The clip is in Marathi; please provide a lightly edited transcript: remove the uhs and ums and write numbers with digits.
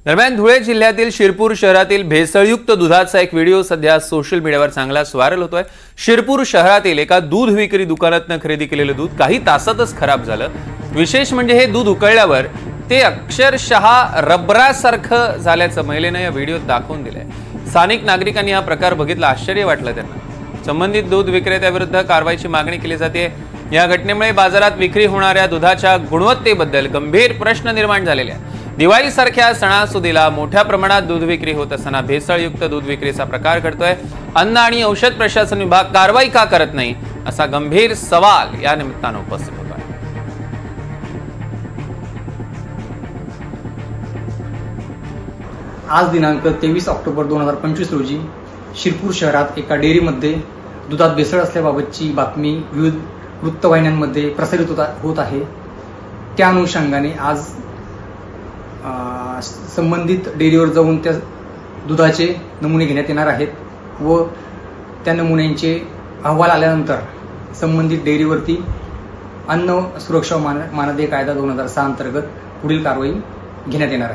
दरम्यान धुळे जिल्ह्यातील शिरपूर शहरातील भेसळयुक्त दुधाचा एक व्हिडिओ सध्या सोशल मीडियावर चांगलाच व्हायरल होतोय। शिरपूर शहरातील एका दूध विक्री दुकानातून खरेदी केलेलं दूध काही तासातच खराब झालं। विशेष म्हणजे हे दूध उकळल्यावर ते अक्षरशः रबरासारखं झाल्याचं महिलेने या व्हिडिओत दाखवून दिलंय। स्थानिक नागरिकांनी हा प्रकार बघितला, आश्चर्य वाटलं त्यांना। संबंधित दूध विक्रेत्याविरुद्ध कारवाईची मागणी केली जाते। या घटनेमुळे बाजारात विक्री होणाऱ्या दुधाच्या गुणवत्तेबद्दल गंभीर प्रश्न निर्माण झालेले आहेत। दिवाळीसारख्या सणासुदीला मोठ्या प्रमाणात दूध विक्री होत असताना भेसळयुक्त दूध विक्रीचा प्रकार घडतोय। अन्न आणि औषध प्रशासन विभाग कारवाई का करत नाही असा गंभीर सवाल या निमित्तानं उपस्थित होत आहे। आज दिनांक 23 ऑक्टोबर 2025 रोजी शिरपूर शहरात एका डेअरीमध्ये दुधात भेसळ असल्याबाबतची बातमी विविध वृत्तवाहिन्यांमध्ये प्रसारित होत आहे। त्या अनुषंगाने आज संबंधित डेअरीवर जाऊन त्या दुधाचे नमुने घेण्यात येणार आहेत व त्या नमुन्यांचे अहवाल आल्यानंतर संबंधित डेअरीवरती अन्न सुरक्षा मानदंड कायदा 2006 अंतर्गत पुढील कारवाई घेण्यात येणार आहे।